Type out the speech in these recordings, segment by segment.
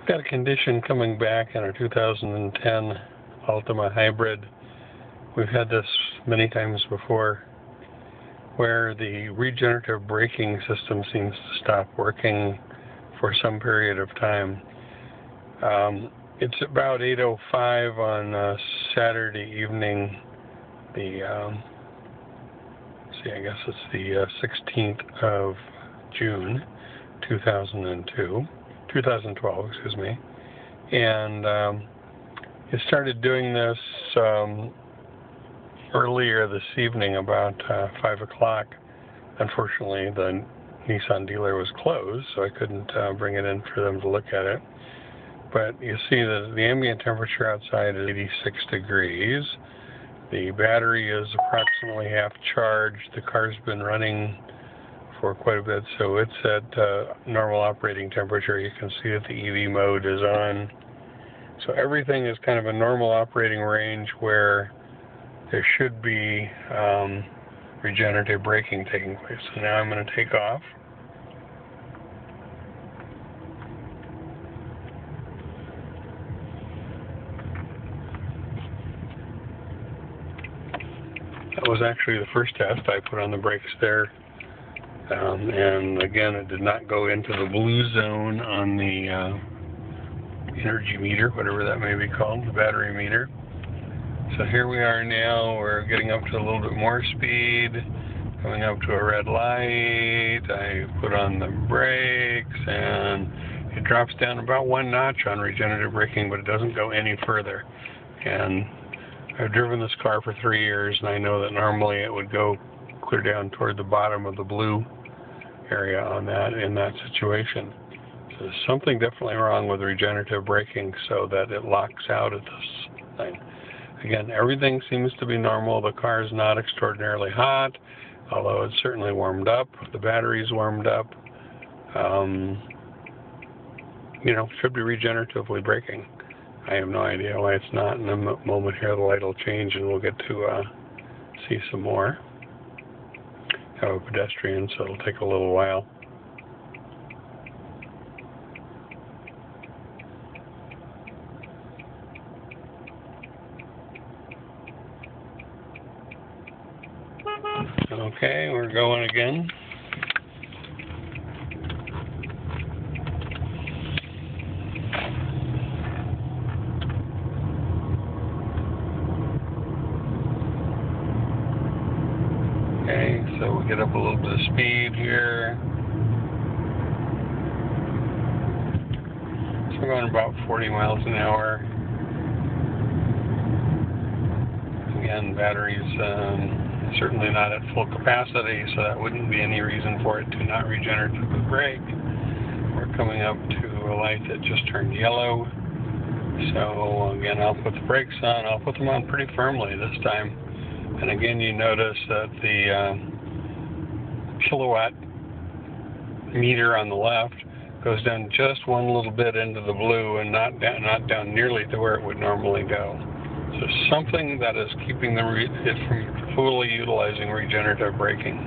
Got a condition coming back in our 2010 Altima Hybrid. We've had this many times before, where the regenerative braking system seems to stop working for some period of time. It's about 8:05 on Saturday evening. I guess it's the 16th of June, 2012, excuse me. And it started doing this earlier this evening, about 5 o'clock. Unfortunately, the Nissan dealer was closed, so I couldn't bring it in for them to look at it. But you see that the ambient temperature outside is 86 degrees. The battery is approximately half charged. The car's been running for quite a bit, so it's at normal operating temperature. You can see that the EV mode is on. So everything is kind of a normal operating range where there should be regenerative braking taking place. So now I'm going to take off. That was actually the first test. I put on the brakes there. And again, it did not go into the blue zone on the energy meter, whatever that may be called, the battery meter. So here we are now. We're getting up to a little bit more speed, coming up to a red light. I put on the brakes, and it drops down about 1 notch on regenerative braking, but it doesn't go any further. And I've driven this car for 3 years, and I know that normally it would go clear down toward the bottom of the blue area on that in that situation. So there's something definitely wrong with regenerative braking so that it locks out at this thing. Again, everything seems to be normal. The car is not extraordinarily hot, although it's certainly warmed up. The battery's warmed up. Should be regeneratively braking. I have no idea why it's not. In a moment here, the light will change, and we'll get to see some more. Have a pedestrian, so it'll take a little while. Okay, we're going again. Okay, so we get up a little bit of speed here. So we're going about 40 miles an hour. Again, battery's certainly not at full capacity, so that wouldn't be any reason for it to not regeneratively brake. We're coming up to a light that just turned yellow. So again, I'll put the brakes on. I'll put them on pretty firmly this time. And again, you notice that the kilowatt meter on the left goes down just one little bit into the blue and not down nearly to where it would normally go. So something that is keeping it from fully utilizing regenerative braking.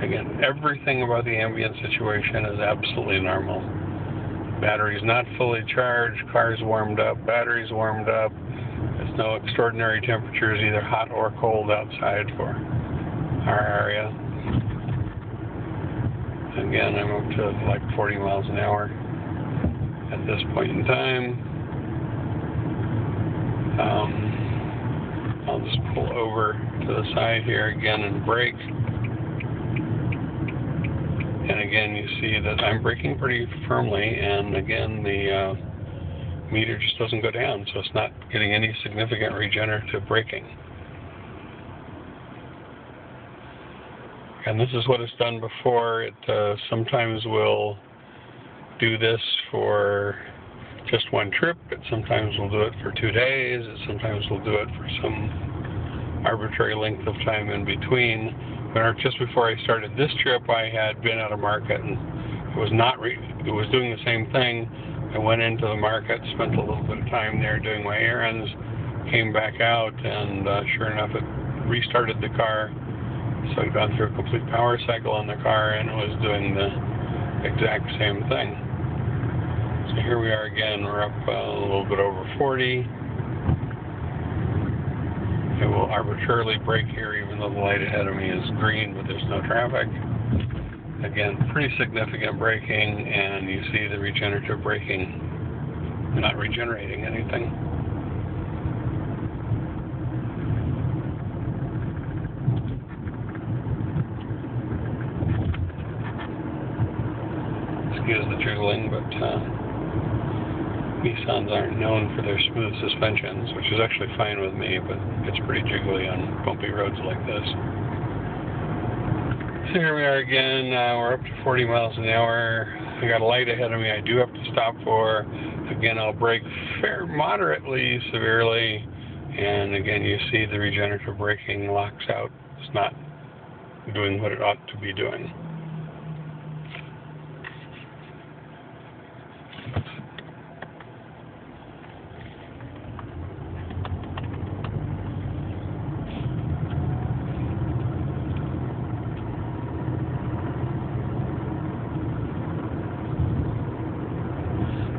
Again, everything about the ambient situation is absolutely normal. Battery's not fully charged, car's warmed up, battery's warmed up. There's no extraordinary temperatures, either hot or cold outside for our area. Again, I'm up to like 40 miles an hour at this point in time. I'll just pull over to the side here again and brake. And again, you see that I'm braking pretty firmly, and again, the meter just doesn't go down, so it's not getting any significant regenerative braking. And this is what it's done before. It sometimes will do this for just one trip. It sometimes will do it for 2 days. It sometimes will do it for some arbitrary length of time in between. But just before I started this trip, I had been at a market, and it was doing the same thing. I went into the market, spent a little bit of time there doing my errands, came back out, and sure enough, it restarted the car. So I'd gone through a complete power cycle on the car, and it was doing the exact same thing. So here we are again, we're up a little bit over 40. It will arbitrarily brake here even though the light ahead of me is green, but there's no traffic. Again, pretty significant braking, and you see the regenerative braking not regenerating anything. Excuse the jiggling, but Nissans aren't known for their smooth suspensions, which is actually fine with me, but it's pretty jiggly on bumpy roads like this. So here we are again, we're up to 40 miles an hour. I got a light ahead of me I do have to stop for. Again, I'll brake moderately severely, and again you see the regenerative braking locks out. It's not doing what it ought to be doing.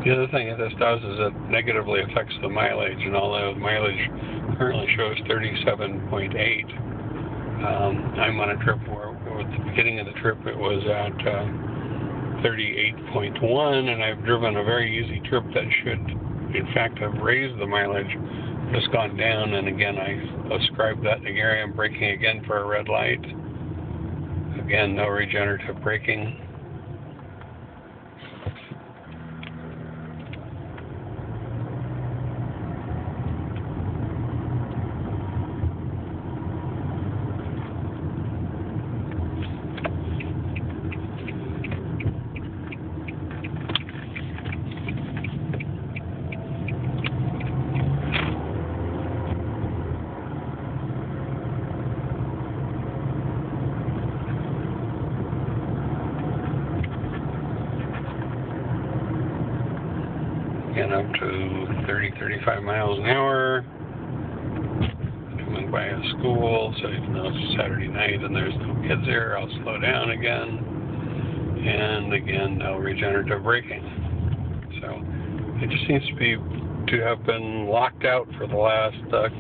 The other thing that this does is it negatively affects the mileage, and although the mileage currently shows 37.8, I'm on a trip where at the beginning of the trip it was at 38.1, and I've driven a very easy trip that should in fact have raised the mileage, just gone down, and again I ascribe that to Gary. I'm braking again for a red light. Again, no regenerative braking. Again, up to 30-35 miles an hour. Coming by a school, so even though it's Saturday night and there's no kids there, I'll slow down again. And again, no regenerative braking. So it just seems to have been locked out for the last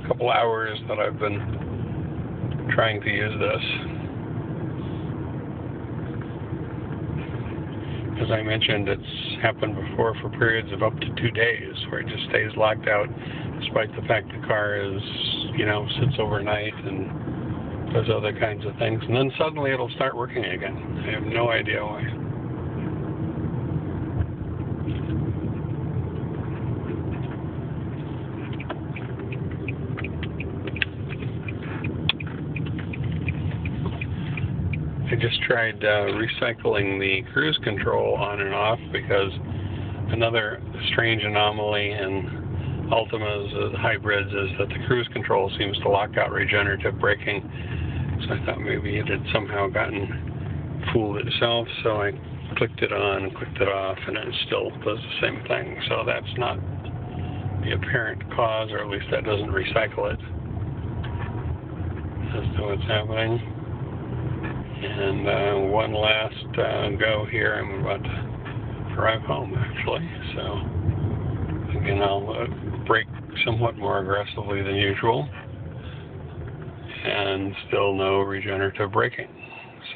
couple hours that I've been trying to use this. As I mentioned, it's happened before for periods of up to 2 days where it just stays locked out despite the fact the car is, sits overnight and does other kinds of things. And then suddenly it'll start working again. I have no idea why. I just tried recycling the cruise control on and off because another strange anomaly in Altimas hybrids is that the cruise control seems to lock out regenerative braking. So I thought maybe it had somehow fooled itself. So I clicked it on and clicked it off, and it still does the same thing. So that's not the apparent cause, or at least that doesn't recycle it as to what's happening. And one last go here. I'm about to drive home, actually. So again, I'll brake somewhat more aggressively than usual, and still no regenerative braking.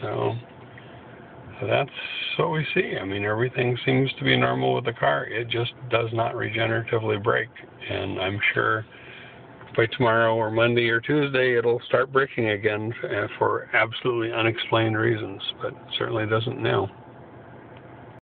So that's what we see. I mean, everything seems to be normal with the car. It just does not regeneratively brake, and I'm sure by tomorrow or Monday or Tuesday it'll start braking again for absolutely unexplained reasons, but it certainly doesn't now.